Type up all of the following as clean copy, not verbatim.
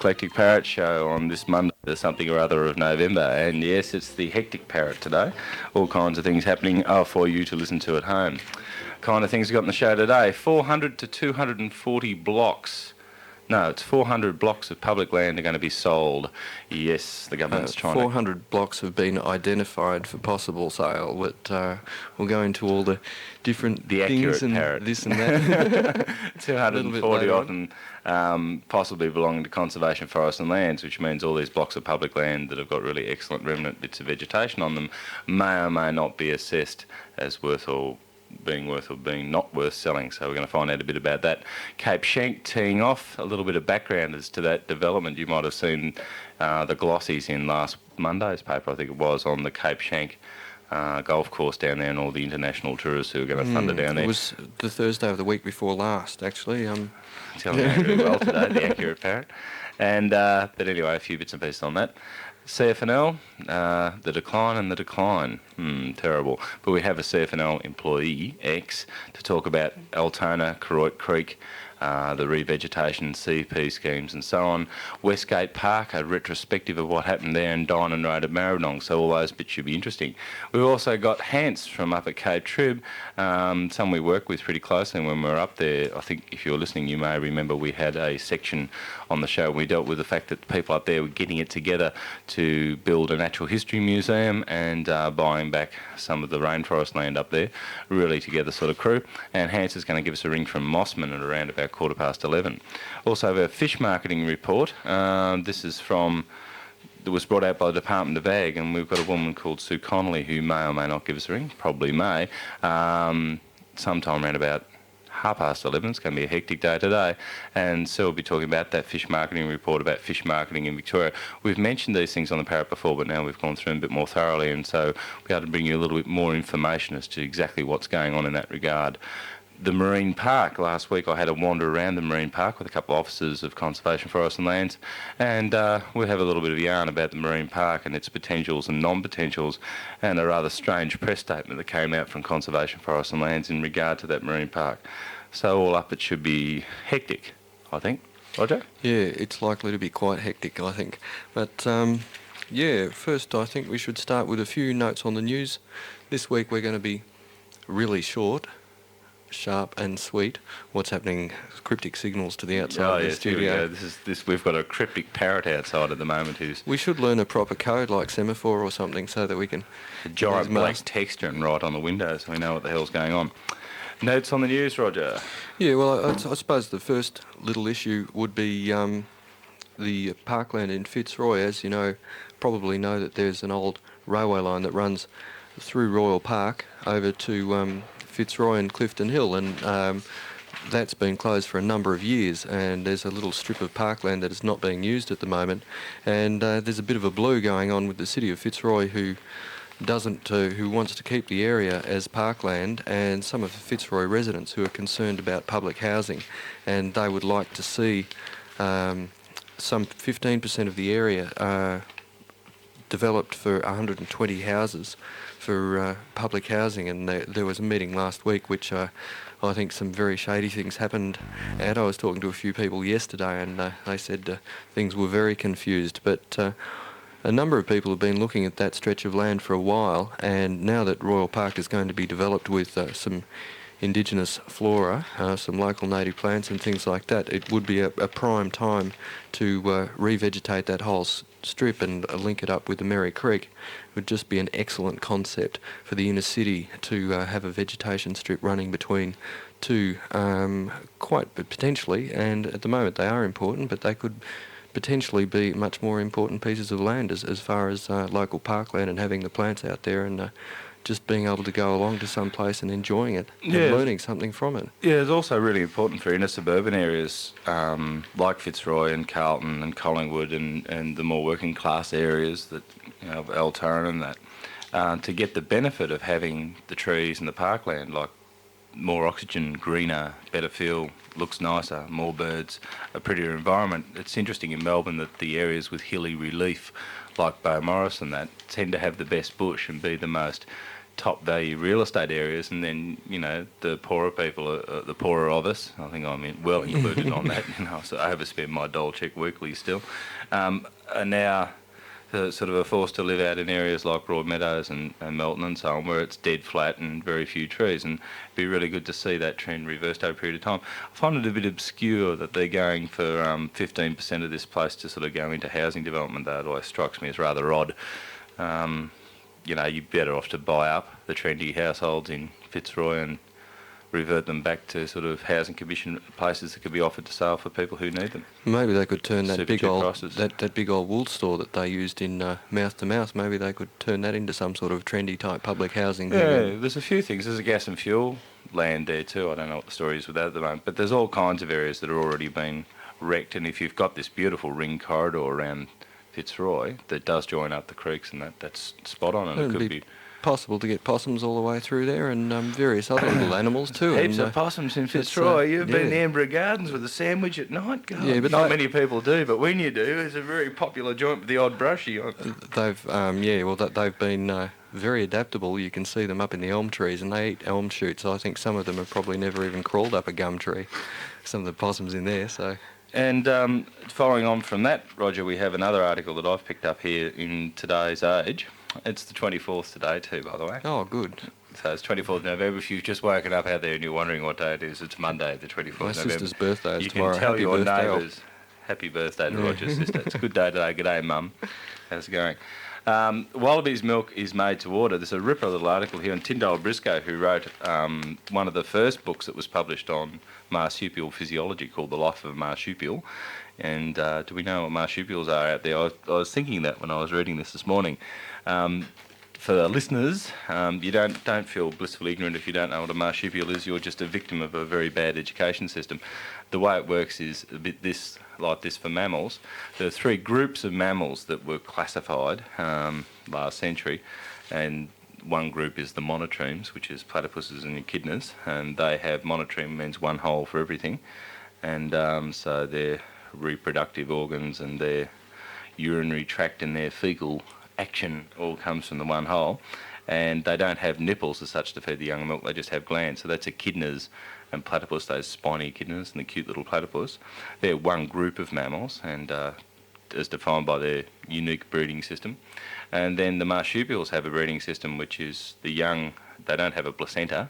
Eclectic Parrot show on this Monday, the something or other of November. And yes, it's the hectic parrot today. All kinds of things happening for you to listen to at home. Kind of things we got on the show today. 400 to 240 blocks. No, it's 400 blocks of public land are going to be sold. Yes, the government's trying 400 blocks have been identified for possible sale, but we'll go into all the different things and parrot. This and that. 240 odd and possibly belonging to conservation forests and lands, which means all these blocks of public land that have got really excellent remnant bits of vegetation on them may or may not be assessed as worth or being not worth selling. So we're going to find out a bit about that. Cape Schanck teeing off, a little bit of background as to that development. You might have seen the glossies in last Monday's paper, I think it was, on the Cape Schanck golf course down there and all the international tourists who are going to thunder down there. It was the Thursday of the week before last, actually. Telling me really well today, the accurate parrot. And but anyway, a few bits and pieces on that. CFNL, the decline and the decline. Terrible. But we have a CFNL employee, X, to talk about Altona, Kororoit Creek, the revegetation, CP schemes and so on. Westgate Park, a retrospective of what happened there, and Dynon Road at Maribyrnong, so all those bits should be interesting. We've also got Hans from up at Cape Trib, some we work with pretty closely, and when we were up there, I think if you're listening you may remember we had a section on the show. We dealt with the fact that people up there were getting it together to build a natural history museum and buying back some of the rainforest land up there. Really together sort of crew. And Hans is going to give us a ring from Mossman at around about 11:15. Also have a fish marketing report. This is from... It was brought out by the Department of Ag, and we've got a woman called Sue Connolly who may or may not give us a ring. Probably may. Sometime around about 11:30. It's going to be a hectic day today, and so we'll be talking about that fish marketing report about fish marketing in Victoria. We've mentioned these things on the Parrot before, but now we've gone through them a bit more thoroughly, and so we'll be able to bring you a little bit more information as to exactly what's going on in that regard. The Marine Park. Last week I had a wander around the Marine Park with a couple of officers of Conservation Forests and Lands, and we'll have a little bit of yarn about the Marine Park and its potentials and non-potentials, and a rather strange press statement that came out from Conservation Forests and Lands in regard to that Marine Park. So all up it should be hectic, I think. Roger? Yeah, it's likely to be quite hectic, I think. But yeah, first I think we should start with a few notes on the news. This week we're going to be really short, sharp and sweet. What's happening? Cryptic signals to the outside of the studio. We've got a cryptic parrot outside at the moment who's... We should learn a proper code like semaphore or something so that we can... A giant black text and write on the window so we know what the hell's going on. Notes on the news, Roger? Yeah, well, I suppose the first little issue would be the parkland in Fitzroy. As you know, probably know that there's an old railway line that runs through Royal Park over to Fitzroy and Clifton Hill, and that's been closed for a number of years, and there's a little strip of parkland that is not being used at the moment, and there's a bit of a blue going on with the city of Fitzroy who wants to keep the area as parkland, and some of the Fitzroy residents who are concerned about public housing, and they would like to see some 15% of the area developed for 120 houses for public housing. And there was a meeting last week which I think some very shady things happened at. I was talking to a few people yesterday, and they said things were very confused, but a number of people have been looking at that stretch of land for a while, and now that Royal Park is going to be developed with some indigenous flora, some local native plants and things like that, it would be a prime time to revegetate that whole strip and link it up with the Merry Creek. It would just be an excellent concept for the inner city to have a vegetation strip running between two, quite potentially, and at the moment they are important, but they could potentially be much more important pieces of land as far as local parkland and having the plants out there and just being able to go along to some place and enjoying it and learning something from it. Yeah, it's also really important for inner suburban areas like Fitzroy and Carlton and Collingwood and the more working class areas that, you know, of Altona and that, to get the benefit of having the trees and the parkland, like more oxygen, greener, better feel, looks nicer, more birds, a prettier environment. It's interesting in Melbourne that the areas with hilly relief, like Beaumaris and that, tend to have the best bush and be the most top value real estate areas, and then the poorer people, the poorer of us, I think I'm well included on that. So I overspend my dole check weekly still, are now sort of are forced to live out in areas like Broadmeadows and Melton and so on, where it's dead flat and very few trees, and it'd be really good to see that trend reversed over a period of time. I find it a bit obscure that they're going for 15% of this place to sort of go into housing development. That always strikes me as rather odd. You're better off to buy up the trendy households in Fitzroy and revert them back to sort of housing commission places that could be offered to sale for people who need them. Maybe they could turn that Super big cheap old prices. that big old wool store that they used in Mouth to Mouth. Maybe they could turn that into some sort of trendy type public housing thing. Yeah, there's a few things. There's a gas and fuel land there too. I don't know what the story is with that at the moment, but there's all kinds of areas that are already been wrecked. And if you've got this beautiful ring corridor around Fitzroy that does join up the creeks, and that's spot on, and it could be possible to get possums all the way through there, and various other little animals too. Heaps of possums in Fitzroy. You've been in the Amber Gardens with a sandwich at night. God, yeah, but not many people do, but when you do, it's a very popular joint with the odd brushy on. They've been very adaptable. You can see them up in the elm trees, and they eat elm shoots. I think some of them have probably never even crawled up a gum tree. Some of the possums in there, so. And following on from that, Roger, we have another article that I've picked up here in today's Age. It's the 24th today too, by the way. Oh, good. So it's 24th November. If you've just woken up out there and you're wondering what day it is, it's Monday, the 24th November. My sister's birthday is you tomorrow. You can tell happy your birthday, neighbours, happy birthday to Roger's sister. It's a good day today. Good day, Mum. How's it going? Wallabies milk is made to order. There's a ripper little article here on Tyndall Briscoe, who wrote one of the first books that was published on marsupial physiology called The Life of a Marsupial. And do we know what marsupials are out there? I was thinking that when I was reading this morning. For the listeners, you don't feel blissfully ignorant if you don't know what a marsupial is. You're just a victim of a very bad education system. The way it works is a bit like this for mammals. There are three groups of mammals that were classified last century, and one group is the monotremes, which is platypuses and echidnas, and they have monotreme means one hole for everything, and so their reproductive organs and their urinary tract and their fecal action all comes from the one hole, and they don't have nipples as such to feed the young milk. They just have glands. So that's echidnas and platypus, those spiny echidnas and the cute little platypus. They're one group of mammals, and as defined by their unique breeding system. And then the marsupials have a breeding system which is the young, they don't have a placenta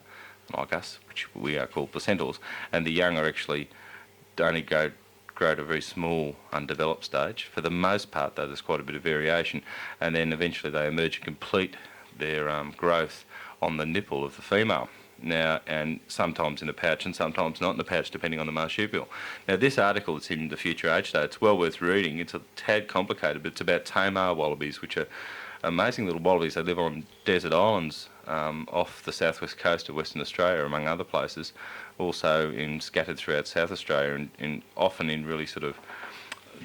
like us, which we are called placentals, and the young are actually only grow to a very small undeveloped stage. For the most part though, there's quite a bit of variation, and then eventually they emerge and complete their growth on the nipple of the female. Now, and sometimes in a pouch and sometimes not in a pouch, depending on the marsupial. Now, this article that's in the Future Age Day, it's well worth reading. It's a tad complicated, but it's about Tamar wallabies, which are amazing little wallabies. They live on desert islands off the southwest coast of Western Australia, among other places. Also scattered throughout South Australia, and often in really sort of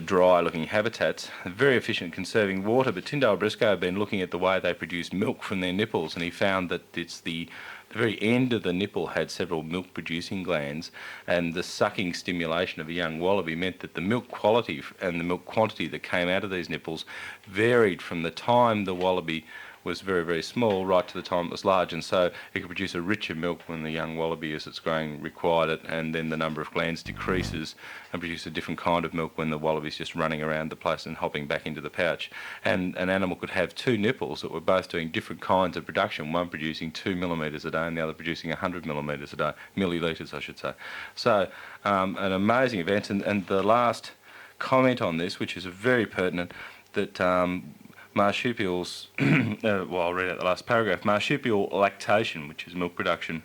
dry-looking habitats. Very efficient at conserving water, but Tyndall Briscoe had been looking at the way they produce milk from their nipples, and he found that it's the very end of the nipple had several milk-producing glands, and the sucking stimulation of a young wallaby meant that the milk quality and the milk quantity that came out of these nipples varied from the time the wallaby was very, very small right to the time it was large, and so it could produce a richer milk when the young wallaby, as it's growing, required it, and then the number of glands decreases and produce a different kind of milk when the wallaby's just running around the place and hopping back into the pouch. And an animal could have two nipples that were both doing different kinds of production, one producing 2 millimetres a day and the other producing 100 millimetres a day, millilitres I should say. So an amazing event, and the last comment on this, which is very pertinent, that marsupials, I'll read out the last paragraph. Marsupial lactation, which is milk production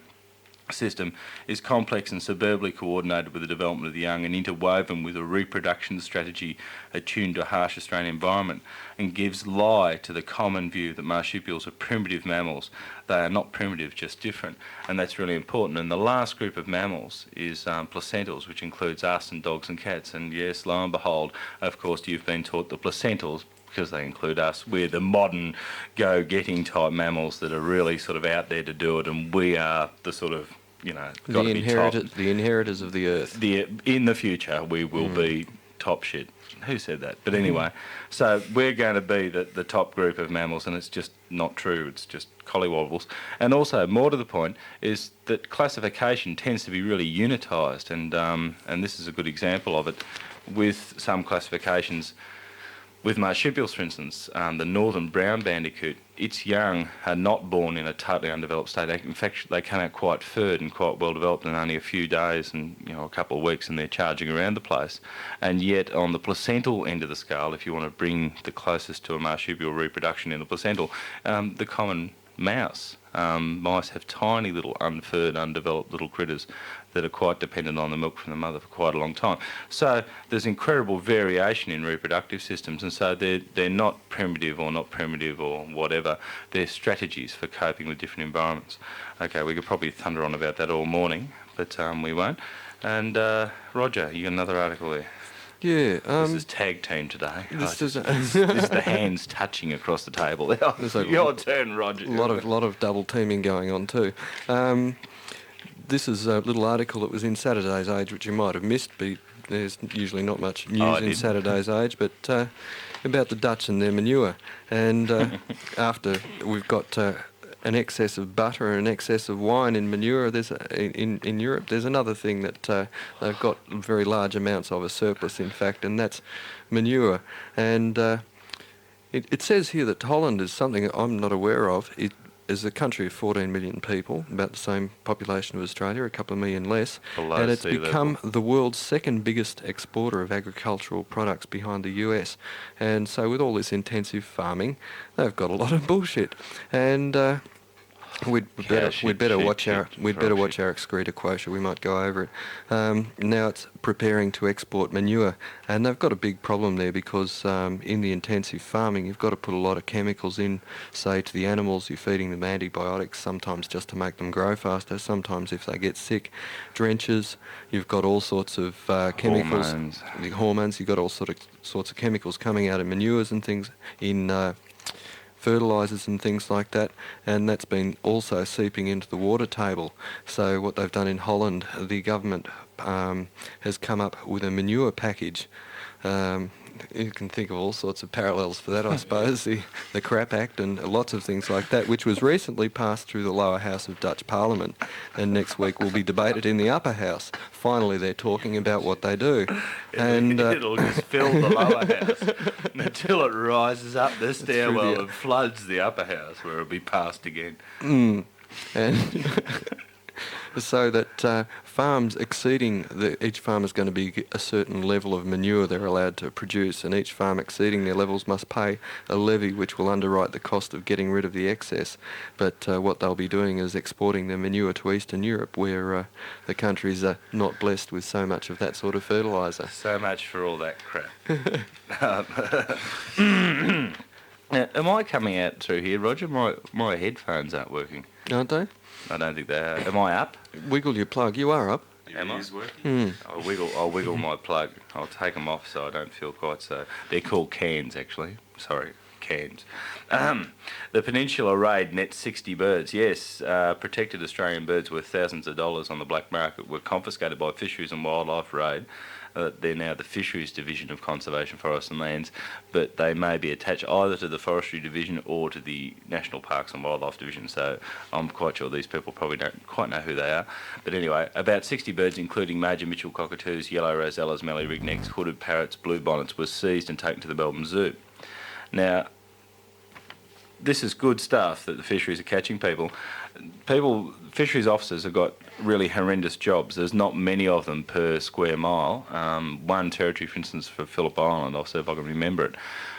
system, is complex and superbly coordinated with the development of the young and interwoven with a reproduction strategy attuned to a harsh Australian environment, and gives lie to the common view that marsupials are primitive mammals. They are not primitive, just different, and that's really important. And the last group of mammals is placentals, which includes us and dogs and cats. And yes, lo and behold, of course, you've been taught the placentals, because they include us, we're the modern go-getting type mammals that are really sort of out there to do it, and we are the sort of, the inheritors of the earth. In the future, we will be top shit. Who said that? But anyway, so we're going to be the top group of mammals, and it's just not true. It's just collywobbles. And also, more to the point, is that classification tends to be really unitised, and this is a good example of it with some classifications. With marsupials, for instance, the northern brown bandicoot, its young are not born in a totally undeveloped state. In fact, they come out quite furred and quite well developed in only a few days and a couple of weeks, and they're charging around the place. And yet, on the placental end of the scale, if you want to bring the closest to a marsupial reproduction in the placental, the common mouse. Mice have tiny little unfurred, undeveloped little critters that are quite dependent on the milk from the mother for quite a long time. So there's incredible variation in reproductive systems, and so they're not primitive or whatever. They're strategies for coping with different environments. Okay, we could probably thunder on about that all morning, but we won't. And Roger, you got another article there. Yeah. This is tag team today. This is the hands touching across the table. Your turn, Roger. A lot of double teaming going on too. This is a little article that was in Saturday's Age, which you might have missed. There's usually not much news in Saturday's Age, but about the Dutch and their manure. And after we've got an excess of butter and an excess of wine in manure, in Europe, there's another thing that they've got very large amounts of, a surplus in fact, and that's manure. And it says here that Holland is something I'm not aware of. It is a country of 14 million people, about the same population of Australia, a couple of million less, and it's become the world's second biggest exporter of agricultural products behind the US. And so with all this intensive farming, they've got a lot of bullshit. And we'd better watch our excreta quota. We might go over it. Now it's preparing to export manure, and they've got a big problem there because in the intensive farming, you've got to put a lot of chemicals in, say to the animals. You're feeding them antibiotics, sometimes just to make them grow faster. Sometimes if they get sick, drenches. You've got all sorts of chemicals, hormones. You've got all sorts of chemicals coming out of manures and things in. Fertilisers and things like that, and that's been also seeping into the water table. So what they've done in Holland, the government has come up with a manure package. You can think of all sorts of parallels for that, I suppose, the Crap Act and lots of things like that, which was recently passed through the lower house of Dutch Parliament, and next week will be debated in the upper house. Finally, they're talking about what they do. And it'll just fill the lower house until it rises up the stairwell and floods the upper house, where it'll be passed again. And so that farms exceeding, each farm is going to be a certain level of manure they're allowed to produce, and each farm exceeding their levels must pay a levy which will underwrite the cost of getting rid of the excess. But what they'll be doing is exporting their manure to Eastern Europe, where the countries are not blessed with so much of that sort of fertiliser. So much for all that crap. Now, am I coming out through here, Roger? My headphones aren't working. Aren't they? I don't think they are. Am I up? Wiggle your plug. You are up. Am I? Is working. I'll wiggle my plug. I'll take them off so I don't feel quite so... They're called cans, actually. Sorry, cans. The Peninsula raid nets 60 birds. Yes, protected Australian birds worth thousands of dollars on the black market were confiscated by Fisheries and Wildlife Raid. They're now the Fisheries Division of Conservation Forests and Lands, but they may be attached either to the Forestry Division or to the National Parks and Wildlife Division, so I'm quite sure these people probably don't quite know who they are. But anyway, about 60 birds, including major Mitchell cockatoos, yellow rosellas, mallee rignecks, hooded parrots, bluebonnets, were seized and taken to the Melbourne Zoo. Now, this is good stuff that the fisheries are catching people. Fisheries officers have got really horrendous jobs. There's not many of them per square mile. One territory, for instance, for Phillip Island, I'll see if I can remember it.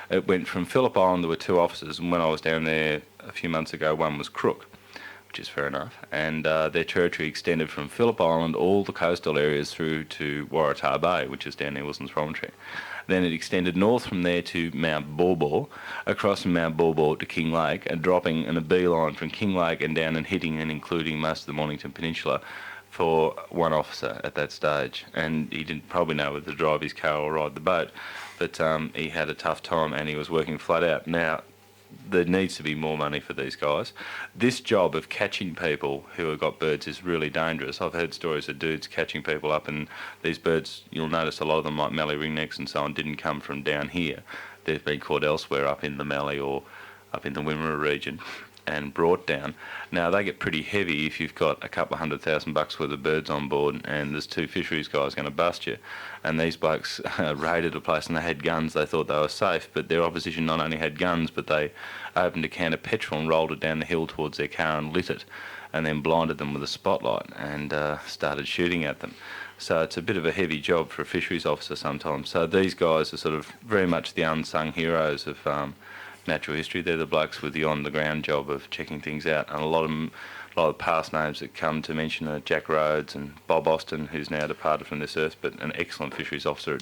It went from Phillip Island, there were 2 officers, and when I was down there a few months ago, one was Crook, which is fair enough. And their territory extended from Phillip Island, all the coastal areas, through to Waratah Bay, which is down near Wilson's Promontory. Then it extended north from there to Mount Baw, across from Mount Baw to King Lake, and dropping in a beeline from King Lake and down and hitting and including most of the Mornington Peninsula for one officer at that stage. And he didn't probably know whether to drive his car or ride the boat, but he had a tough time and he was working flat out. Now, there needs to be more money for these guys. This job of catching people who have got birds is really dangerous. I've heard stories of dudes catching people up, and these birds, you'll notice a lot of them, like mallee ringnecks and so on, didn't come from down here. They've been caught elsewhere, up in the Mallee or up in the Wimmera region, and brought down. Now, they get pretty heavy if you've got a couple of $100,000 worth of birds on board and there's two fisheries guys going to bust you. And these blokes raided a place and they had guns. They thought they were safe, but their opposition not only had guns, but they opened a can of petrol and rolled it down the hill towards their car and lit it, and then blinded them with a spotlight and started shooting at them. So it's a bit of a heavy job for a fisheries officer sometimes. So these guys are sort of very much the unsung heroes of natural history. They're the blokes with the on-the-ground job of checking things out. And a lot of past names that come to mention are Jack Rhodes and Bob Austin, who's now departed from this earth, but an excellent fisheries officer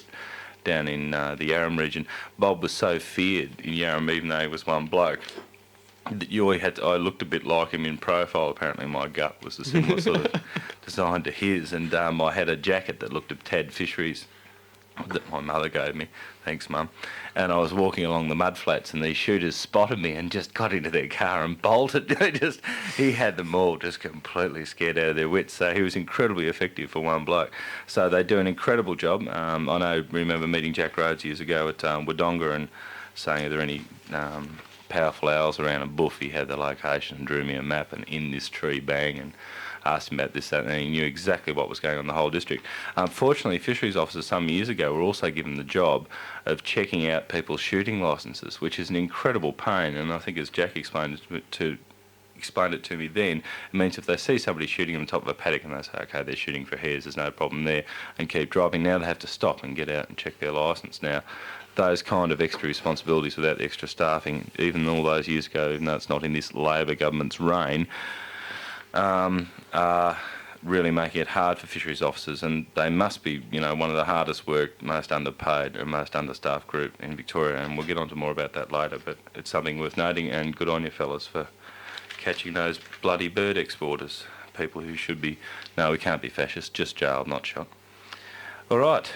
down in the Yarram region. Bob was so feared in Yarram, even though he was one bloke, that I looked a bit like him in profile. Apparently my gut was a similar sort of design to his, and I had a jacket that looked at Tad Fisheries that my mother gave me. Thanks, Mum. And I was walking along the mud flats, and these shooters spotted me and just got into their car and bolted. He had them all just completely scared out of their wits. So he was incredibly effective for one bloke. So they do an incredible job. I remember meeting Jack Rhodes years ago at Wodonga and saying, are there any powerful owls around a buff? He had the location and drew me a map, and in this tree, bang, and asked him about this, that, and he knew exactly what was going on in the whole district. Unfortunately, fisheries officers some years ago were also given the job of checking out people's shooting licences, which is an incredible pain, and I think as Jack explained it to me then, it means if they see somebody shooting on top of a paddock and they say, okay, they're shooting for hares, there's no problem there, and keep driving, now they have to stop and get out and check their licence. Now, those kind of extra responsibilities without the extra staffing, even all those years ago, even though it's not in this Labor government's reign, are really making it hard for fisheries officers, and they must be, one of the hardest worked, most underpaid and most understaffed group in Victoria, and we'll get on to more about that later, but it's something worth noting, and good on you fellas for catching those bloody bird exporters, people who should be, no, we can't be fascist, just jailed, not shot. All right,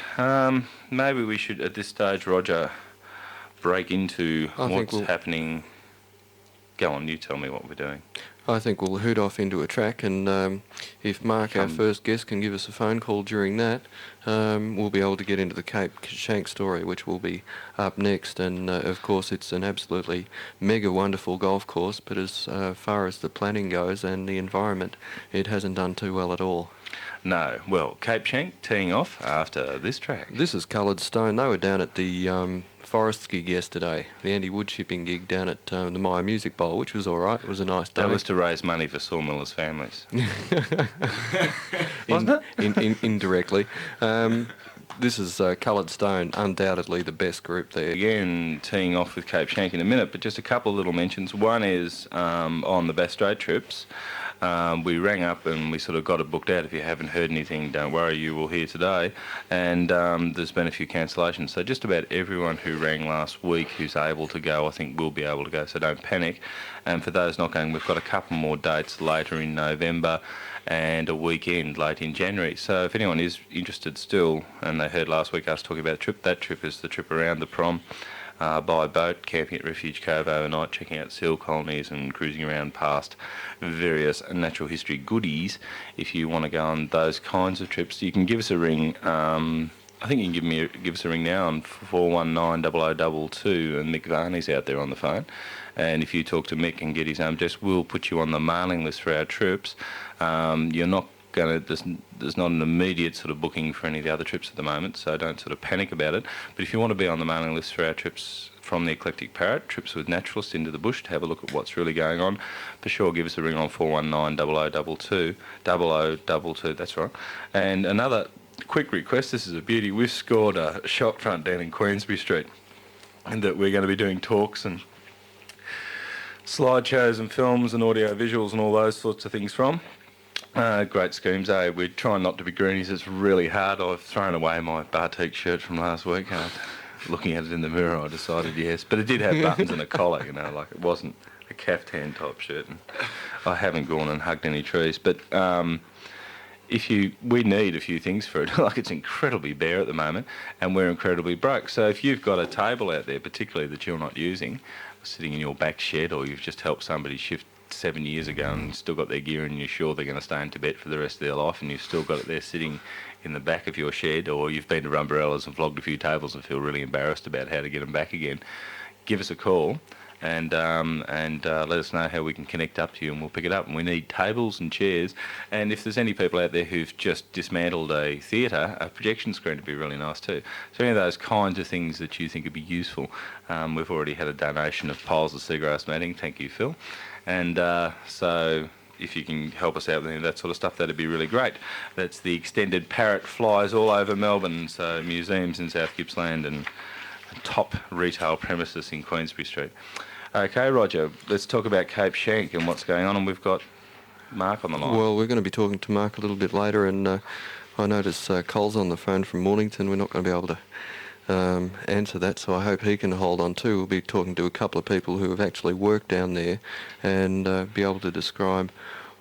maybe we should, at this stage, Roger, break into what's happening. Go on, you tell me what we're doing. I think we'll hoot off into a track, and if Mark, our first guest, can give us a phone call during that, we'll be able to get into the Cape Schanck story, which will be up next. And of course, it's an absolutely mega wonderful golf course, but as far as the planning goes and the environment, it hasn't done too well at all. No. Well, Cape Schanck teeing off after this track. This is Coloured Stone. They were down at the Forest gig yesterday, the Andy Wood shipping gig down at the Maya Music Bowl, which was all right. It was a nice day. That was to raise money for sawmillers' families. Wasn't it? Indirectly. This is Coloured Stone, undoubtedly the best group there. Again, teeing off with Cape Schanck in a minute, but just a couple of little mentions. One is on the Bass Strait trips. We rang up and we sort of got it booked out. If you haven't heard anything, don't worry, you will hear today. And there's been a few cancellations. So just about everyone who rang last week who's able to go, I think will be able to go, so don't panic. And for those not going, we've got a couple more dates later in November and a weekend late in January. So if anyone is interested still, and they heard last week us talking about a trip, that trip is the trip around the prom. By boat, camping at Refuge Cove overnight, checking out seal colonies and cruising around past various natural history goodies. If you want to go on those kinds of trips, you can give us a ring. I think you can give us a ring now on 419-0022, and Mick Varney's out there on the phone. And if you talk to Mick and get his address, we'll put you on the mailing list for our trips. You're not there's not an immediate sort of booking for any of the other trips at the moment, so don't sort of panic about it. But if you want to be on the mailing list for our trips from the Eclectic Parrot, trips with naturalists into the bush, to have a look at what's really going on, for sure give us a ring on 419-0022, 0022, that's right. And another quick request, this is a beauty, we've scored a shop front down in Queensbury Street, and that we're going to be doing talks and slideshows and films and audio visuals and all those sorts of things from. Great schemes, eh? We're trying not to be greenies. It's really hard. I've thrown away my batik shirt from last week. Looking at it in the mirror, I decided yes. But it did have buttons and a collar, like it wasn't a caftan type shirt. And I haven't gone and hugged any trees. But we need a few things for it. Like, it's incredibly bare at the moment, and we're incredibly broke. So if you've got a table out there, particularly that you're not using, sitting in your back shed, or you've just helped somebody shift 7 years ago and you've still got their gear and you're sure they're going to stay in Tibet for the rest of their life, and you've still got it there sitting in the back of your shed, or you've been to Rumbarellas and flogged a few tables and feel really embarrassed about how to get them back again, give us a call and let us know how we can connect up to you, and we'll pick it up. And we need tables and chairs, and if there's any people out there who've just dismantled a theatre, a projection screen would be really nice too. So any of those kinds of things that you think would be useful. We've already had a donation of piles of seagrass matting, thank you, Phil. And so if you can help us out with any of that sort of stuff, that'd be really great. That's the extended parrot flies all over Melbourne, so museums in South Gippsland and top retail premises in Queensbury Street. Okay, Roger, let's talk about Cape Schanck and what's going on, and we've got Mark on the line. Well, we're going to be talking to Mark a little bit later, and I notice Cole's on the phone from Mornington. We're not going to be able to answer that, so I hope he can hold on too. We'll be talking to a couple of people who have actually worked down there and be able to describe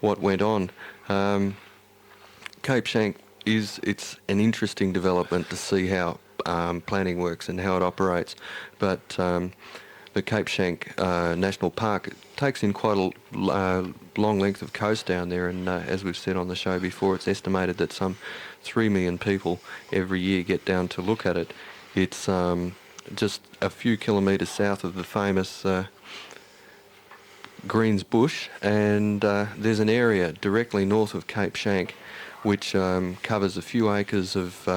what went on. Cape Schanck it's an interesting development to see how planning works and how it operates, but the Cape Schanck National Park takes in quite a long length of coast down there, and as we've said on the show before, it's estimated that some 3 million people every year get down to look at it. It's just a few kilometres south of the famous Greens Bush, and there's an area directly north of Cape Schanck which covers a few acres of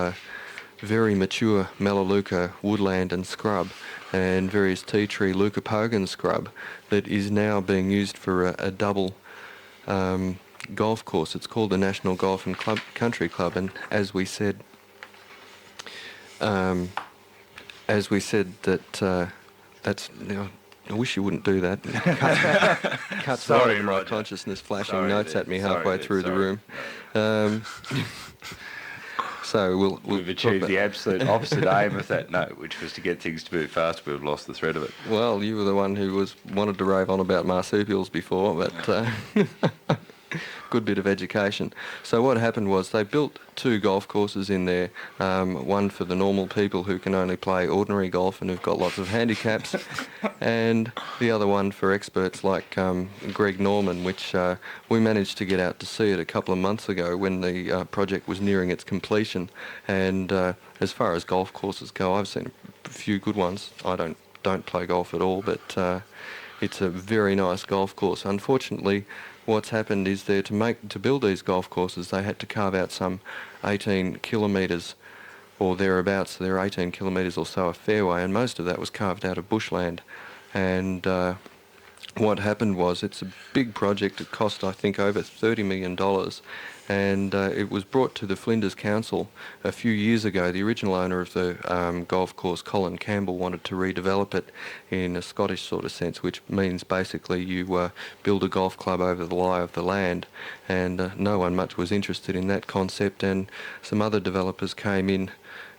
very mature Melaleuca woodland and scrub, and various tea tree leucopogon scrub that is now being used for a double golf course. It's called the National Golf and Country Club, and as we said that that's, you know, I wish you wouldn't do that. Cut Sorry, my Roger. consciousness flashing Sorry, notes dude. at me Sorry, halfway dude. through the Sorry. room. So We've achieved the absolute opposite aim of that note, which was to get things to move fast. We've lost the thread of it. Well, you were the one who wanted to rave on about marsupials before, but good bit of education. So what happened was they built 2 golf courses in there, one for the normal people who can only play ordinary golf and who've got lots of handicaps, and the other one for experts like Greg Norman, which we managed to get out to see it a couple of months ago when the project was nearing its completion. And as far as golf courses go, I've seen a few good ones. I don't play golf at all, but it's a very nice golf course. Unfortunately, what's happened is to build these golf courses, they had to carve out some 18 kilometres or thereabouts. They're 18 kilometres or so of fairway, and most of that was carved out of bushland. And what happened was, it's a big project. It cost, I think, over $30 million. And it was brought to the Flinders Council a few years ago. The original owner of the golf course, Colin Campbell, wanted to redevelop it in a Scottish sort of sense, which means basically you build a golf club over the lie of the land, and no one much was interested in that concept, and some other developers came in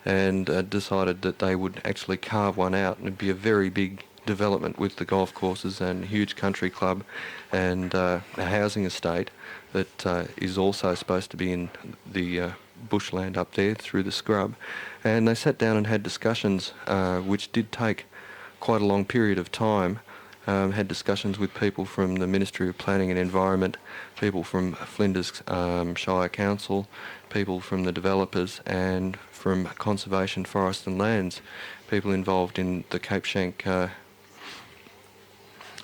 and decided that they would actually carve one out, and it'd be a very big development with the golf courses and a huge country club and a housing estate that is also supposed to be in the bushland up there through the scrub. And they sat down and had discussions, which did take quite a long period of time. Had discussions with people from the Ministry of Planning and Environment, people from Flinders Shire Council, people from the developers, and from Conservation, Forest and Lands, people involved in the Cape Schanck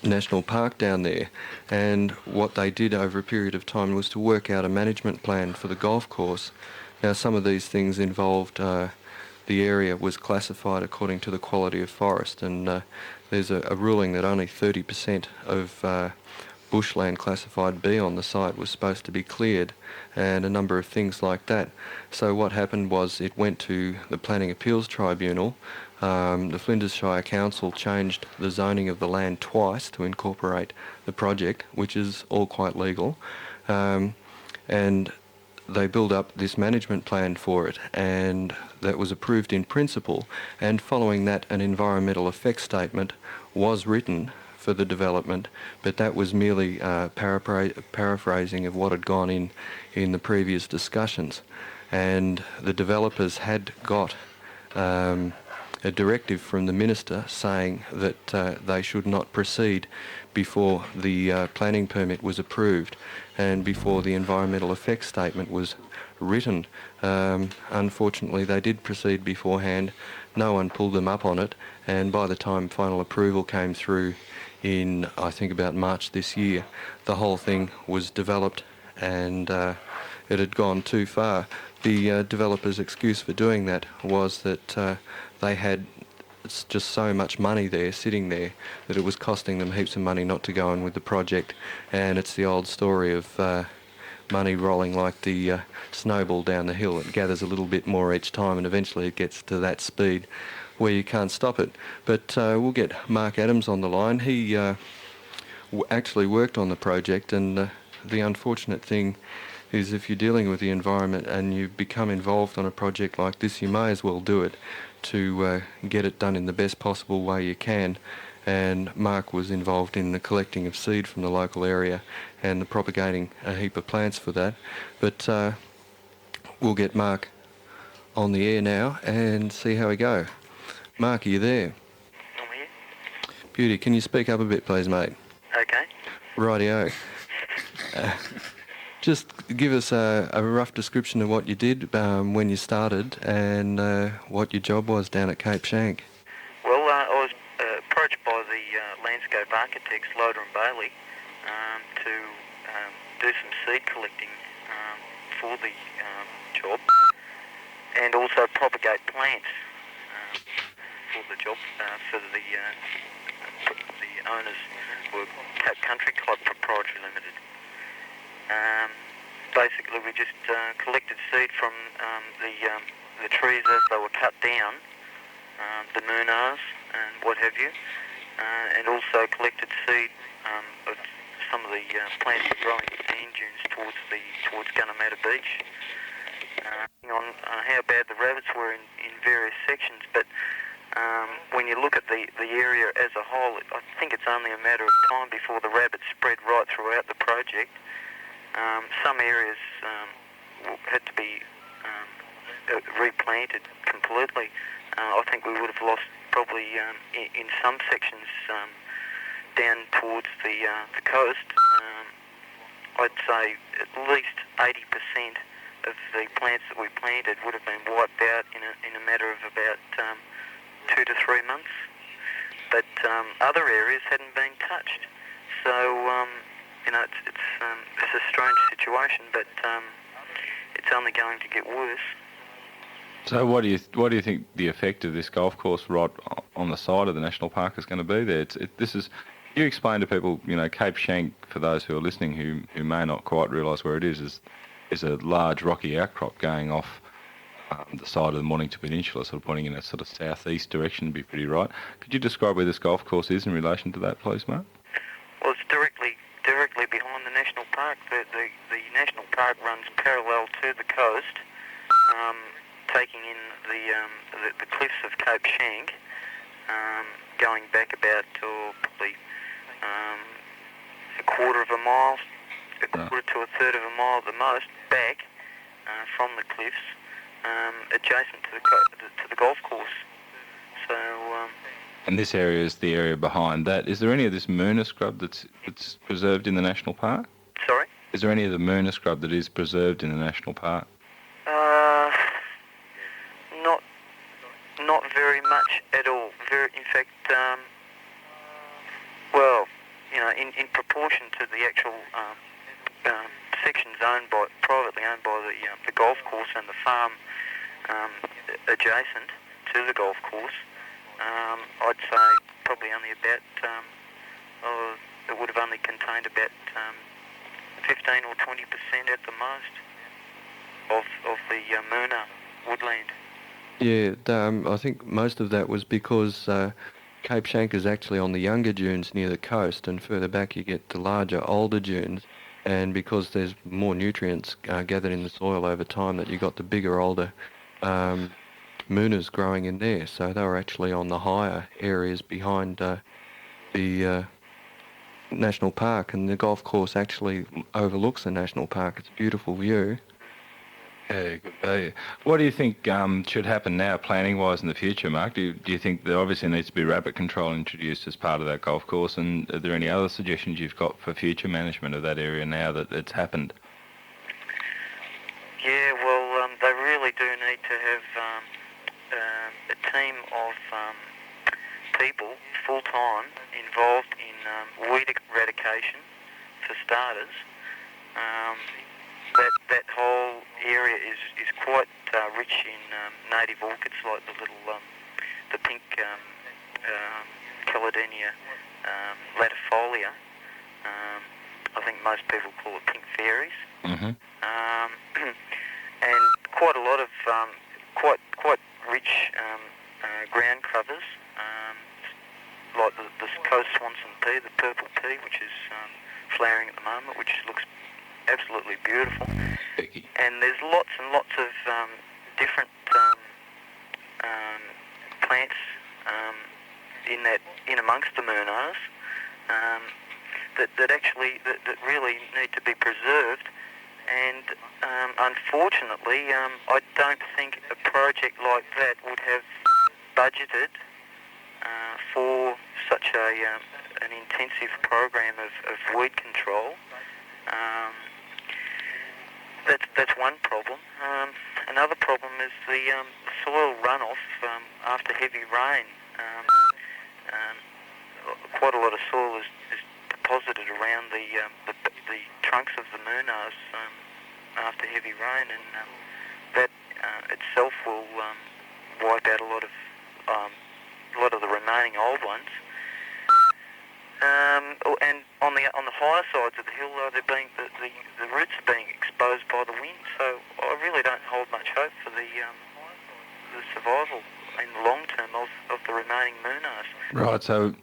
National Park down there. And what they did over a period of time was to work out a management plan for the golf course. Now, some of these things involved the area was classified according to the quality of forest, and there's a ruling that only 30% of bushland classified B on the site was supposed to be cleared, and a number of things like that. So what happened was it went to the Planning Appeals Tribunal. The Flinders Shire Council changed the zoning of the land twice to incorporate the project, which is all quite legal, and they built up this management plan for it, and that was approved in principle. And following that, an environmental effects statement was written for the development, but that was merely paraphrasing of what had gone in the previous discussions. And the developers had got a directive from the minister saying that they should not proceed before the planning permit was approved and before the environmental effects statement was written. Unfortunately, they did proceed beforehand. No one pulled them up on it, and by the time final approval came through in, I think, about March this year, the whole thing was developed and it had gone too far. The developer's excuse for doing that was that they had just so much money there, sitting there, that it was costing them heaps of money not to go on with the project. And it's the old story of money rolling like the snowball down the hill. It gathers a little bit more each time, and eventually it gets to that speed where you can't stop it. But we'll get Mark Adams on the line. He actually worked on the project, and the unfortunate thing is if you're dealing with the environment and you become involved on a project like this, you may as well do it to get it done in the best possible way you can. And Mark was involved in the collecting of seed from the local area and the propagating a heap of plants for that. But we'll get Mark on the air now and see how we go. Mark, are you there? I'm here. Beauty, can you speak up a bit, please, mate? Okay. Rightio. Just give us a rough description of what you did when you started and what your job was down at Cape Schanck. Well, I was approached by the landscape architects, Loader and Bailey, to do some seed collecting for the job and also propagate plants for the job for the owners were Cape Country Club Proprietary Limited. Basically, we just collected seed from the trees as they were cut down, the moonars and what have you, and also collected seed of some of the plants that grow in sand dunes towards Gunnamatta Beach. On how bad the rabbits were in various sections, but when you look at the area as a whole, I think it's only a matter of time before the rabbits spread right throughout the project. Some areas had to be replanted completely. I think we would have lost probably in some sections down towards the coast. I'd say at least 80% of the plants that we planted would have been wiped out in a matter of about 2 to 3 months. But other areas hadn't been touched. So it's a strange situation, but it's only going to get worse. So what do you think the effect of this golf course right on the side of the national park is going to be there? You explain to people, Cape Schanck, for those who are listening who may not quite realise where it is a large rocky outcrop going off the side of the Mornington Peninsula, sort of pointing in a sort of southeast direction, to be pretty right. Could you describe where this golf course is in relation to that, please, Mark? Well, it's directly behind the national park. The national park runs parallel to the coast, taking in the cliffs of Cape Schanck, going back about probably a quarter of a mile, a quarter to a third of a mile at the most, back from the cliffs, adjacent to the golf course. So. And this area is the area behind that. Is there any of this Myrna scrub that's preserved in the national park? Sorry? Is there any of the Myrna scrub that is preserved in the national park? Not very much at all. In fact, in proportion to the actual sections privately owned by the golf course and the farm adjacent to the golf course, I'd say probably only about, it would have only contained about 15 or 20% at the most of the Myrna woodland. Yeah, I think most of that was because Cape Schanck is actually on the younger dunes near the coast, and further back you get the larger, older dunes, and because there's more nutrients gathered in the soil over time, that you got the bigger, older Moonas growing in there. So they were actually on the higher areas behind the national park, and the golf course actually overlooks the national park. It's a beautiful view. Yeah, good value. What do you think should happen now, planning-wise, in the future, Mark? Do you think there obviously needs to be rabbit control introduced as part of that golf course, and are there any other suggestions you've got for future management of that area now that it's happened? Yeah, well, they really do need to have a team of people full-time involved in weed eradication, for starters. That whole area is quite rich in native orchids, like the little the pink Calodenia latifolia. I think most people call it pink fairies. Mm-hmm. And quite a lot of quite rich ground covers, like the coast swanson pea, the purple pea, which is flowering at the moment, which looks absolutely beautiful. Becky. And there's lots and lots of different plants in amongst the Murnars that really need to be preserved. And unfortunately, I don't think a project like that would have budgeted for such an intensive program of weed control. That's one problem. Another problem is the soil runoff after heavy rain. Quite a lot of soil is deposited around the trunks of the Murnars after heavy rain, and that itself will wipe out a lot of the remaining old ones. And on the higher sides of the hill, the roots are being exposed by the wind. So I really don't hold much hope for the survival in the long term of the remaining Murnars. Right, so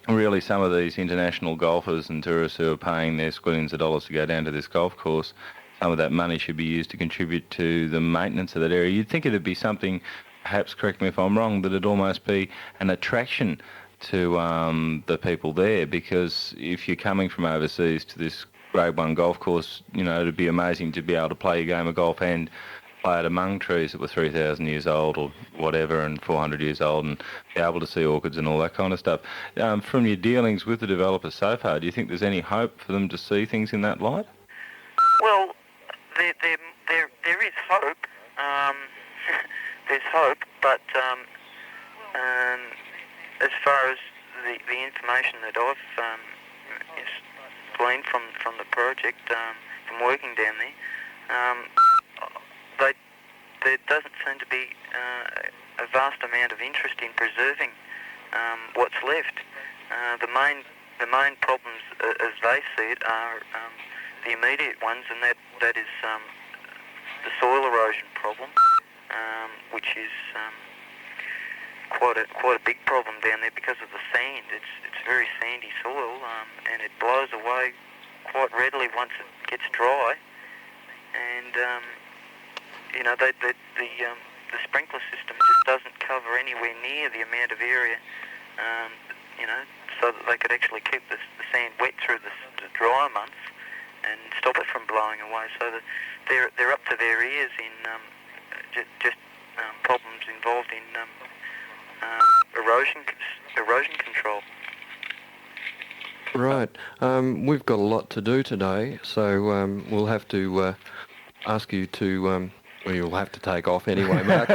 really some of these international golfers and tourists who are paying their squillions of dollars to go down to this golf course, some of that money should be used to contribute to the maintenance of that area. You'd think it'd be something, perhaps correct me if I'm wrong, that it'd almost be an attraction to the people there, because if you're coming from overseas to this Grade 1 golf course, it'd be amazing to be able to play a game of golf and play it among trees that were 3,000 years old or whatever and 400 years old, and be able to see orchids and all that kind of stuff. From your dealings with the developers so far, do you think there's any hope for them to see things in that light? Well, there is hope. There's hope, but as far as the information that I've gleaned from the project, from working down there, there doesn't seem to be a vast amount of interest in preserving what's left. The main problems, as they see it, are the immediate ones, and that is the soil erosion problem, which is quite a big problem down there because of the sand. It's very sandy soil, and it blows away quite readily once it gets dry. And the sprinkler system just doesn't cover anywhere near the amount of area, so that they could actually keep the sand wet through the drier months and stop it from blowing away. So that they're up to their ears in just problems involved in erosion control. Right. We've got a lot to do today, so we'll have to ask you to... well, you'll have to take off anyway, Mark.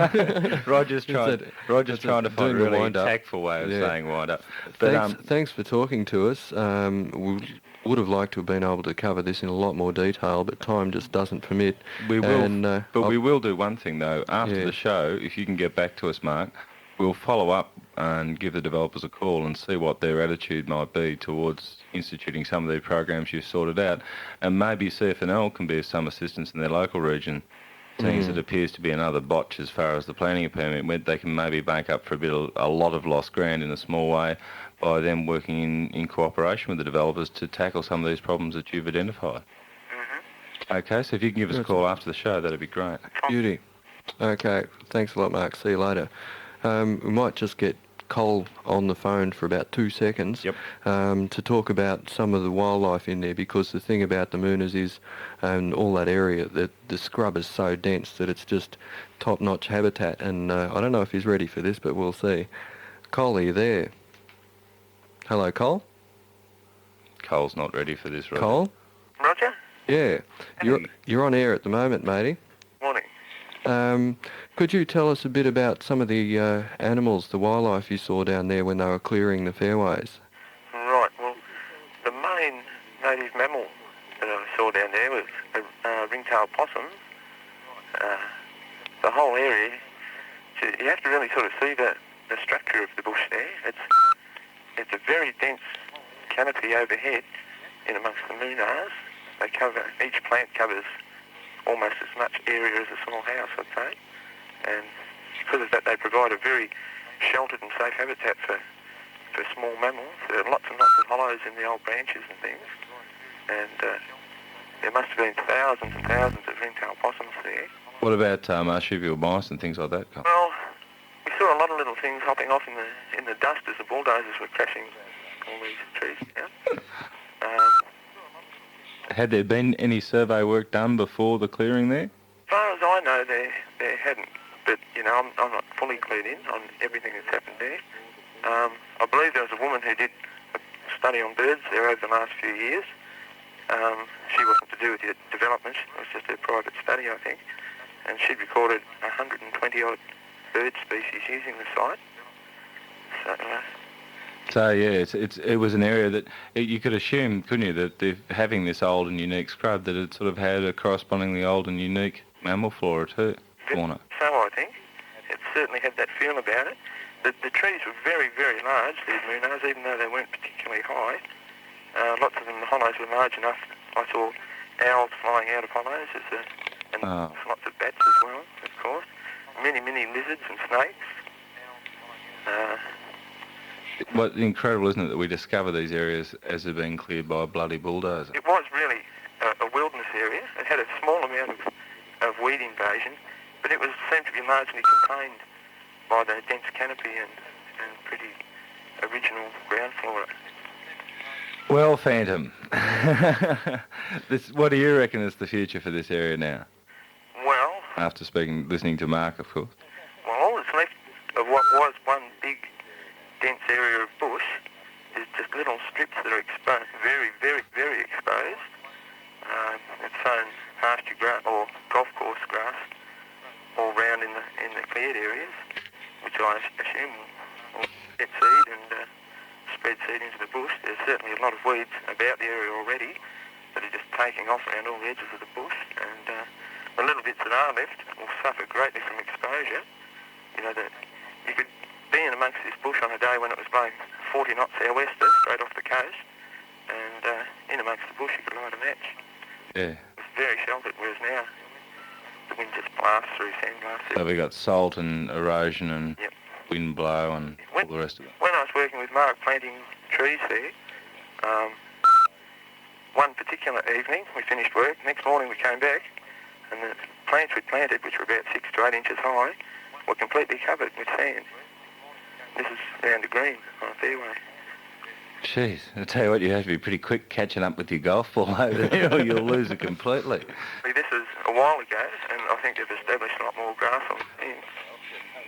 Roger's trying to find a really tactful way of saying wind up. But, thanks for talking to us. We would have liked to have been able to cover this in a lot more detail, but time just doesn't permit. We will, we will do one thing, though. After the show, if you can get back to us, Mark, we'll follow up and give the developers a call and see what their attitude might be towards instituting some of the programs you've sorted out. And maybe CFNL can be of some assistance in their local region. Seeing as it appears to be another botch as far as the planning permit went, they can maybe make up for a lot of lost ground in a small way by them working in cooperation with the developers to tackle some of these problems that you've identified. Mm-hmm. Okay, so if you can give us a call after the show, that'd be great. Beauty. Okay, thanks a lot, Mark. See you later. We might just get Cole on the phone for about 2 seconds to talk about some of the wildlife in there, because the thing about the Mooners is, and all that area, that the scrub is so dense that it's just top-notch habitat, and I don't know if he's ready for this, but we'll see. Cole, are you there? Hello, Cole? Cole's not ready for this, Roger. Cole? Roger? Yeah, you're on air at the moment, matey. Morning. Could you tell us a bit about some of the animals, the wildlife you saw down there when they were clearing the fairways? Right, well, the main native mammal that I saw down there was a ring-tailed possum. The whole area, you have to really sort of see the structure of the bush there. It's a very dense canopy overhead in amongst the moonars. They cover, each plant covers almost as much area as a small house, I'd say. And because of that, they provide a very sheltered and safe habitat for small mammals. There are lots and lots of hollows in the old branches and things. And there must have been thousands and thousands of ring-tailed possums there. What about marsupial mice and things like that, Cole? Well, we saw a lot of little things hopping off in the dust as the bulldozers were crashing all these trees down. Had there been any survey work done before the clearing there? As far as I know, there hadn't. But, you know, I'm not fully clued in on everything that's happened there. I believe there was a woman who did a study on birds there over the last few years. She wasn't to do with the development. It was just a private study, I think. And she'd recorded 120-odd bird species using the site. So yeah, it was an area that you could assume, couldn't you, that having this old and unique scrub, that it sort of had a correspondingly old and unique mammal flora too, fauna. So I think it certainly had that feel about it. The trees were very, very large, these moonars, even though they weren't particularly high. Lots of them, the hollows were large enough. I saw owls flying out of hollows, and lots of bats as well, of course. Many, many lizards and snakes. What incredible, isn't it, that we discover these areas as they're being cleared by a bloody bulldozer? It was really a wilderness area. It had a small amount of weed invasion, but it seemed to be largely contained by the dense canopy and pretty original ground flora. Well, Phantom, what do you reckon is the future for this area now? Well, after listening to Mark, of course. Well, all that's left of what was one big dense area of bush is just little strips that are exposed, very, very, very exposed. It's sown pasture grass or golf course grass all round in the cleared areas, which I assume will get seed and spread seed into the bush. There's certainly a lot of weeds about the area already that are just taking off around all the edges of the bush, and the little bits that are left will suffer greatly from exposure. You know, that you could be in amongst this bush on a day when it was blowing 40 knots sou'wester straight off the coast, and in amongst the bush you could light a match. Yeah. It was very sheltered, whereas now the wind just blasts through, sandblasts. So we got salt and erosion and wind blow and all the rest of it. When I was working with Mark planting trees there, one particular evening we finished work, next morning we came back, and the plants we'd planted, which were about 6 to 8 inches high, were completely covered with sand. This is round the green on a fairway. Jeez, I tell you what, you have to be pretty quick catching up with your golf ball over there or you'll lose it completely. This is a while ago, and I think they've established a lot more grass on the ends.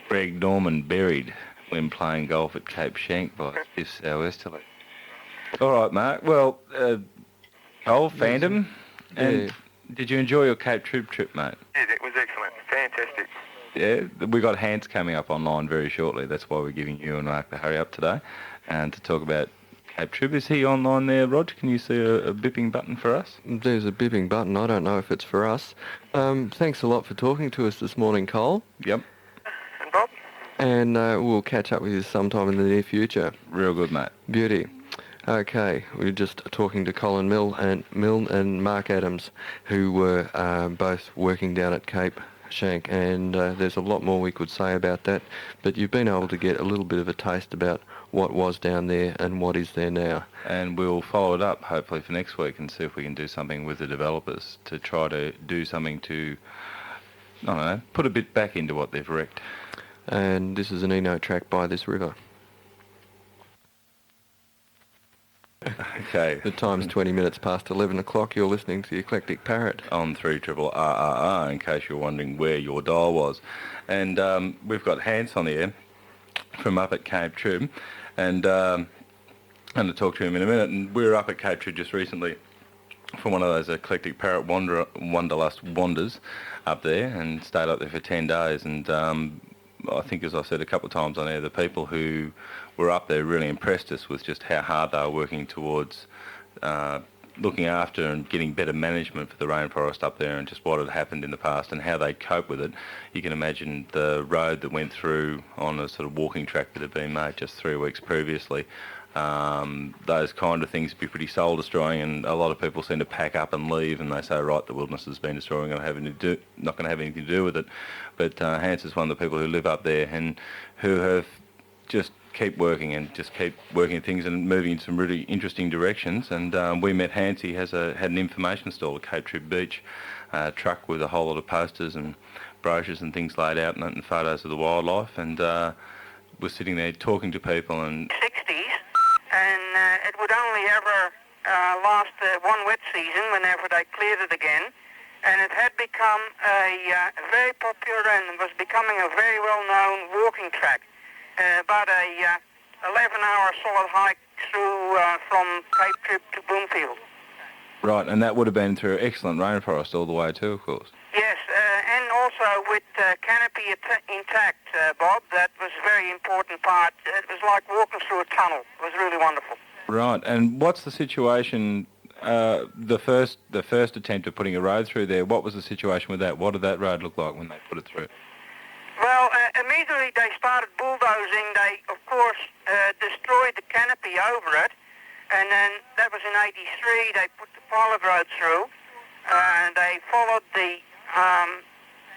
Greg Norman buried when playing golf at Cape Schanck by 5 sou'westerly. All right, Mark. Well, Phantom, and did you enjoy your Cape trip, mate? Yeah, it was excellent. Fantastic. Yeah, we got Hans coming up online very shortly. That's why we're giving you and Mark the hurry up today, and to talk about Cape Trip. Is he online there, Rog? Can you see a bipping button for us? There's a bipping button. I don't know if it's for us. Thanks a lot for talking to us this morning, Cole. Yep. And Bob? And we'll catch up with you sometime in the near future. Real good, mate. Beauty. Okay, we were just talking to Colin Milne and Mark Adams, who were both working down at Cape Schanck, and there's a lot more we could say about that, but you've been able to get a little bit of a taste about what was down there and what is there now. And we'll follow it up hopefully for next week and see if we can do something with the developers to try to do something to, I don't know, put a bit back into what they've wrecked. And this is an Eno track by This River. Okay. The time's 20 minutes past 11 o'clock. You're listening to the Eclectic Parrot. On 3 RRR, in case you're wondering where your dial was. And we've got Hans on the air from up at Cape Trib, and I'm going to talk to him in a minute. And we were up at Cape Trib just recently for one of those Eclectic Parrot Wanderlust wanders up there, and stayed up there for 10 days. And I think, as I said a couple of times on air, the people who were up there really impressed us with just how hard they were working towards looking after and getting better management for the rainforest up there, and just what had happened in the past and how they cope with it. You can imagine the road that went through on a sort of walking track that had been made just 3 weeks previously. Those kind of things would be pretty soul destroying, and a lot of people seem to pack up and leave, and they say, right, the wilderness has been destroyed, not going to have anything to do with it. But Hans is one of the people who live up there and who have just keep working at things and moving in some really interesting directions. And we met Hans. He had an information stall at Cape Trib Beach, a truck with a whole lot of posters and brochures and things laid out, and photos of the wildlife, and was sitting there talking to people. And 60s, and it would only ever last one wet season whenever they cleared it again, and it had become a very popular and was becoming a very well-known walking track. About a 11-hour solid hike through from Cape Trib to Bloomfield. Right, and that would have been through excellent rainforest all the way too, of course. Yes, and also with canopy intact, Bob. That was a very important part. It was like walking through a tunnel. It was really wonderful. Right, and what's the situation? The first attempt at putting a road through there. What was the situation with that? What did that road look like when they put it through? Well, immediately they started bulldozing. They, of course, destroyed the canopy over it, and then that was in '83. They put the pilot road through, and they followed the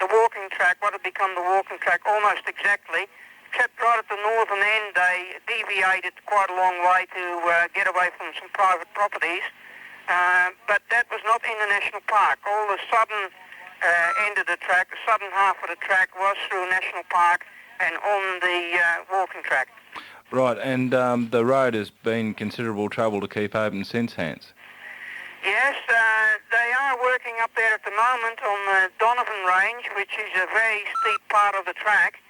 walking track, what had become the walking track, almost exactly, except right at the northern end they deviated quite a long way to get away from some private properties, but that was not in the national park. All the southern end of the track, the southern half of the track was through National Park and on the walking track. Right, and the road has been considerable trouble to keep open since, Hans. Yes, they are working up there at the moment on the Donovan Range, which is a very steep part of the track.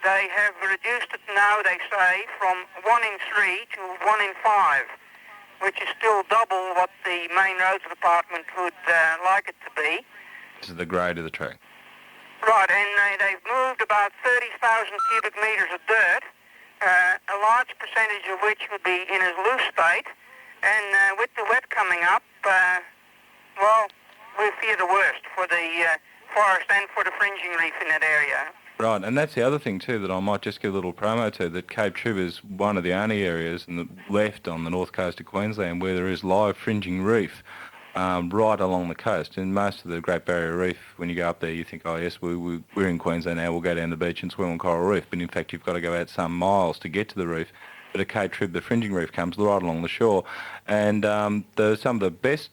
They have reduced it now, they say, from 1 in 3 to 1 in 5, which is still double what the main roads department would like it to be. This is the grade of the track. Right, and they've moved about 30,000 cubic metres of dirt, a large percentage of which would be in a loose state, and with the wet coming up, well, we fear the worst for the forest and for the fringing reef in that area. Right, and that's the other thing too that I might just give a little promo to, that Cape Trib is one of the only areas left on the north coast of Queensland where there is live fringing reef. Right along the coast. And most of the Great Barrier Reef, when you go up there, you think, oh yes, we're in Queensland now, we'll go down the beach and swim on coral reef. But in fact, you've got to go out some miles to get to the reef. But at Cape Trib, the fringing reef comes right along the shore. And some of the best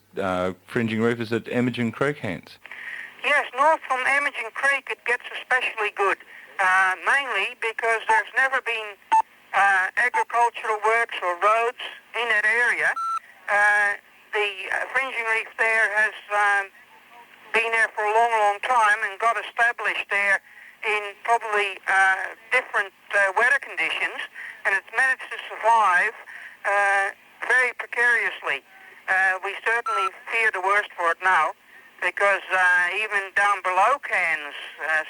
fringing reef is at Imogen Creek, Hans. Yes, north from Imogen Creek it gets especially good, mainly because there's never been agricultural works or roads in that area. The fringing reef there has been there for a long, long time and got established there in probably different weather conditions, and it's managed to survive very precariously. We certainly fear the worst for it now, because even down below Cairns,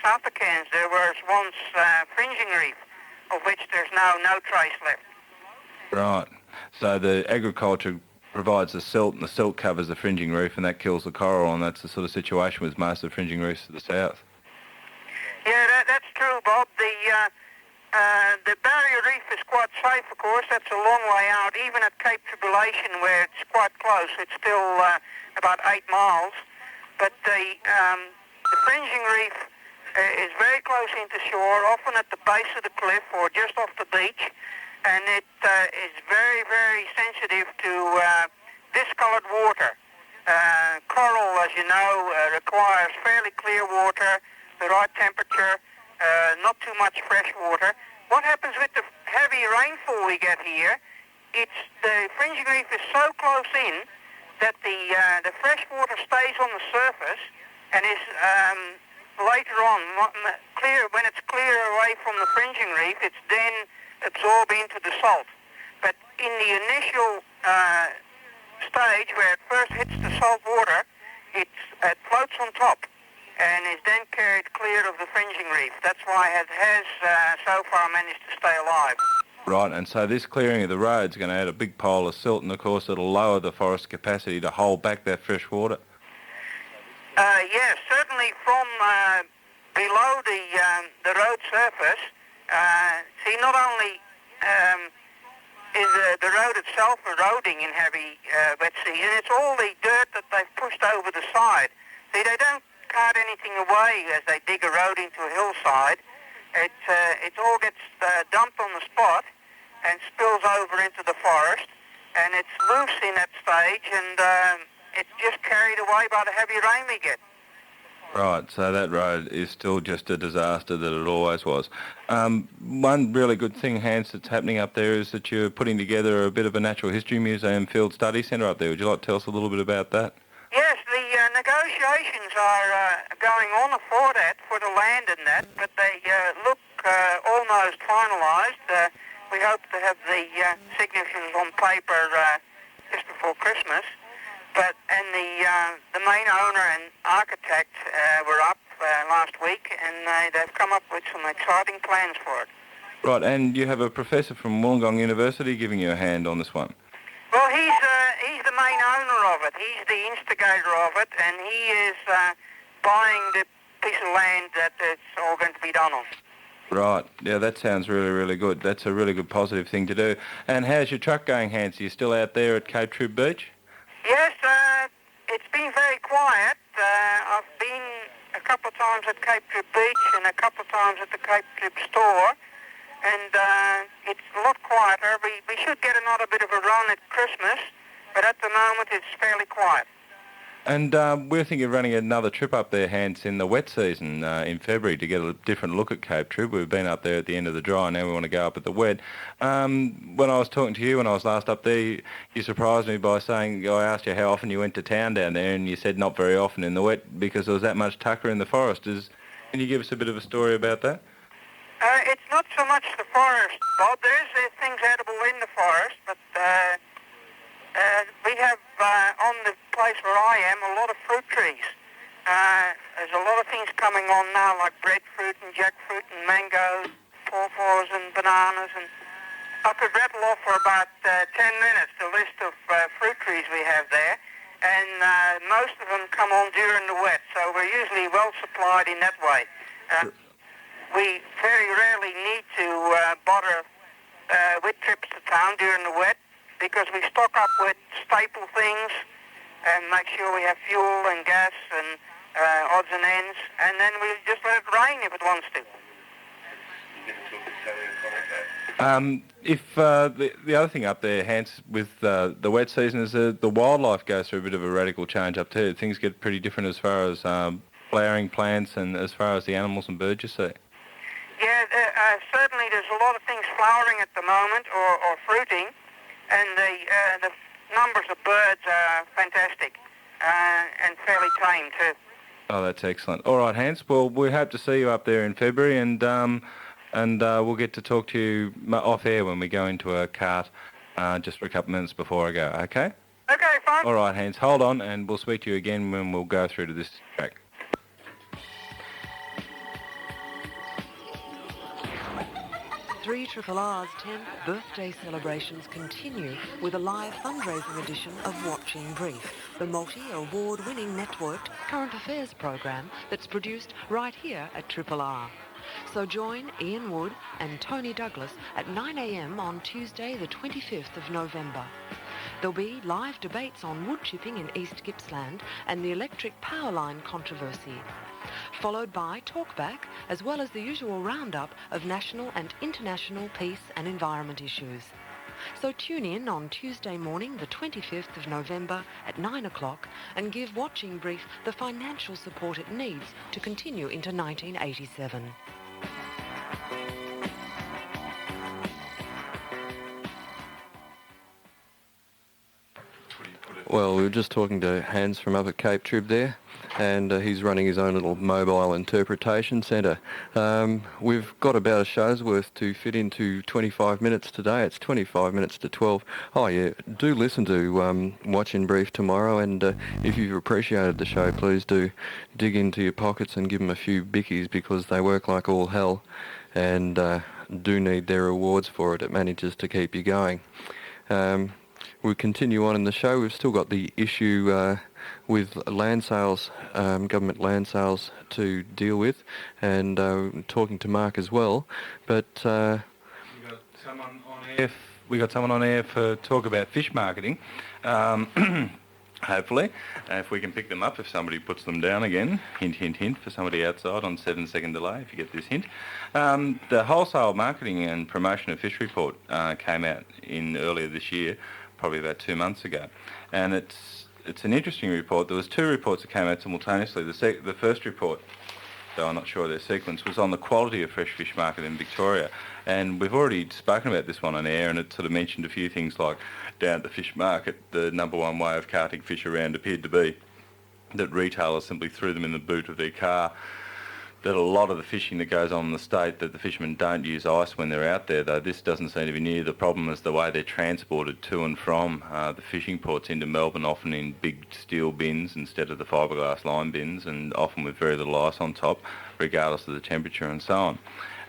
south of Cairns, there was once fringing reef, of which there's now no trace left. Right. So the agriculture provides the silt, and the silt covers the fringing reef, and that kills the coral, and that's the sort of situation with most of the fringing reefs to the south. Yeah, that's true, Bob. The barrier reef is quite safe, of course. That's a long way out, even at Cape Tribulation, where it's quite close. It's still about 8 miles. But the fringing reef is very close into shore, often at the base of the cliff or just off the beach, and it is very, very sensitive to discolored water. Coral, as you know, requires fairly clear water, the right temperature, not too much fresh water. What happens with the heavy rainfall we get here the fringing reef is so close in that the fresh water stays on the surface and is later on clear. When it's clear away from the fringing reef, it's then absorbed into the salt. But in the initial stage where it first hits the salt water, it floats on top and is then carried clear of the fringing reef. That's why it has so far managed to stay alive. Right, and so this clearing of the road's going to add a big pile of silt, and of course it'll lower the forest capacity to hold back that fresh water. Yes, certainly from below the road surface. See, not only is the road itself eroding in heavy wet season, it's all the dirt that they've pushed over the side. See, they don't cart anything away as they dig a road into a hillside. It all gets dumped on the spot and spills over into the forest, and it's loose in that stage, and it's just carried away by the heavy rain we get. Right, so that road is still just a disaster that it always was. One really good thing, Hans, that's happening up there is that you're putting together a bit of a natural history museum field study centre up there. Would you like to tell us a little bit about that? Yes, the negotiations are going on for that, for the land and that, but they look almost finalised. We hope to have the signatures on paper just before Christmas. And the main owner and architect were up last week, and they've come up with some exciting plans for it. Right, and you have a professor from Wollongong University giving you a hand on this one. Well, he's the main owner of it. He's the instigator of it, and he is buying the piece of land that it's all going to be done on. Right, yeah, that sounds really, really good. That's a really good positive thing to do. And how's your truck going, Hans? Are you still out there at Cape Trib Beach? Yes, it's been very quiet. I've been a couple of times at Cape Trib Beach and a couple of times at the Cape Trib store, and it's a lot quieter. We should get another bit of a run at Christmas, but at the moment it's fairly quiet. And we're thinking of running another trip up there, Hans, in the wet season in February to get a different look at Cape Trib. We've been up there at the end of the dry, now we want to go up at the wet. When I was talking to you when I was last up there, you surprised me by saying, I asked you how often you went to town down there, and you said not very often in the wet because there was that much tucker in the forest. Can you give us a bit of a story about that? It's not so much the forest, Bob. There's things edible in the forest, but we have on the place where I am a lot of fruit trees. There's a lot of things coming on now, like breadfruit and jackfruit and mangoes, pawpaws and bananas, and I could rattle off for about 10 minutes the list of fruit trees we have there, and most of them come on during the wet, so we're usually well supplied in that way. We very rarely need to bother with trips to town during the wet, because we stock up with staple things and make sure we have fuel and gas and odds and ends, and then we just let it rain if it wants to. The other thing up there, Hans, with the wet season is the wildlife goes through a bit of a radical change up too. Things get pretty different as far as flowering plants and as far as the animals and birds you see. Yeah, certainly there's a lot of things flowering at the moment or fruiting. And the numbers of birds are fantastic and fairly tame too. Oh, that's excellent. All right, Hans. Well, we hope to see you up there in February, and we'll get to talk to you off air when we go into a cart just for a couple of minutes before I go. Okay? Okay, fine. All right, Hans. Hold on, and we'll speak to you again when we'll go through to this track. 3RRR's 10th birthday celebrations continue with a live fundraising edition of Watching Brief, the multi-award-winning networked current affairs program that's produced right here at RRR. So join Ian Wood and Tony Douglas at 9 a.m. on Tuesday the 25th of November. There'll be live debates on wood chipping in East Gippsland and the electric power line controversy, followed by talkback as well as the usual roundup of national and international peace and environment issues. So tune in on Tuesday morning the 25th of November at 9 o'clock and give Watching Brief the financial support it needs to continue into 1987. Well, we were just talking to Hans from up at Cape Trib there, and he's running his own little mobile interpretation centre. We've got about a show's worth to fit into 25 minutes today. It's 25 minutes to 12. Oh yeah, do listen to Watch in Brief tomorrow, and if you've appreciated the show, please do dig into your pockets and give them a few bickies, because they work like all hell and do need their rewards for it. It manages to keep you going. We continue on in the show. We've still got the issue with land sales, government land sales to deal with, and talking to Mark as well. But We got someone on air. We got someone on air for talk about fish marketing. Hopefully, if we can pick them up, if somebody puts them down again. Hint, hint, hint for somebody outside on 7-second delay. If you get this hint, the wholesale marketing and promotion of fish report came out in earlier this year, probably about 2 months ago, and it's an interesting report. There was 2 reports that came out simultaneously. The first report, though I'm not sure of their sequence, was on the quality of fresh fish market in Victoria, and we've already spoken about this one on air, and it sort of mentioned a few things like down at the fish market, the number one way of carting fish around appeared to be that retailers simply threw them in the boot of their car. That a lot of the fishing that goes on in the state, that the fishermen don't use ice when they're out there, though this doesn't seem to be near. The problem is the way they're transported to and from the fishing ports into Melbourne, often in big steel bins instead of the fiberglass lime bins, and often with very little ice on top, regardless of the temperature and so on.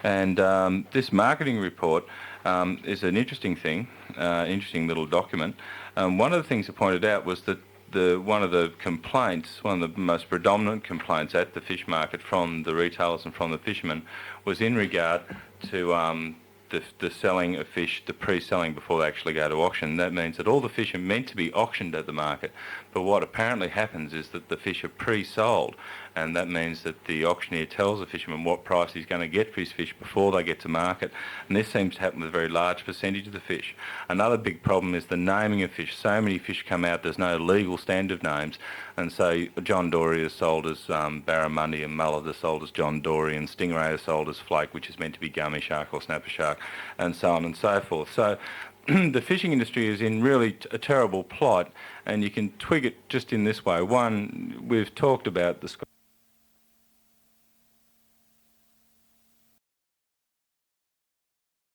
And this marketing report is an interesting thing, interesting little document. One of the things it pointed out was that one of the complaints, one of the most predominant complaints at the fish market from the retailers and from the fishermen, was in regard to the selling of fish, the pre-selling before they actually go to auction. That means that all the fish are meant to be auctioned at the market, but what apparently happens is that the fish are pre-sold, and that means that the auctioneer tells the fisherman what price he's going to get for his fish before they get to market, and this seems to happen with a very large percentage of the fish. Another big problem is the naming of fish. So many fish come out, there's no legal stand of names, and so John Dory is sold as barramundi, and mullet is sold as John Dory, and stingray is sold as flake, which is meant to be gummy shark or snapper shark, and so on and so forth. So the fishing industry is in really a terrible plight, and you can twig it just in this way. One, we've talked about the